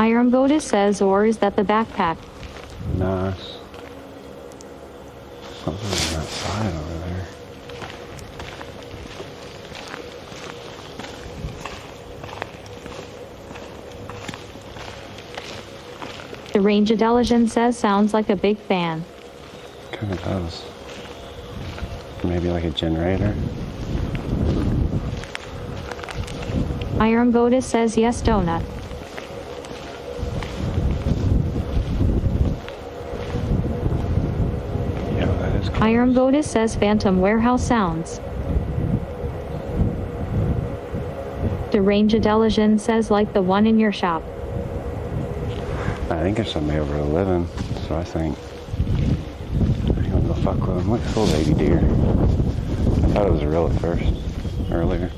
Iron Goddess says, or is that the backpack? Nice. Something on that side over there. The Range Intelligence says, sounds like a big fan. Kind of does. Maybe like a generator. Iron Goddess says, yes, donut. Yeah, that is close. Iron Goddess says, Phantom Warehouse sounds. The Range Intelligence says, like the one in your shop. I think there's somebody over there living, so I think I'm gonna go fuck with him. Look at this little baby deer. I thought it was a real at first, earlier.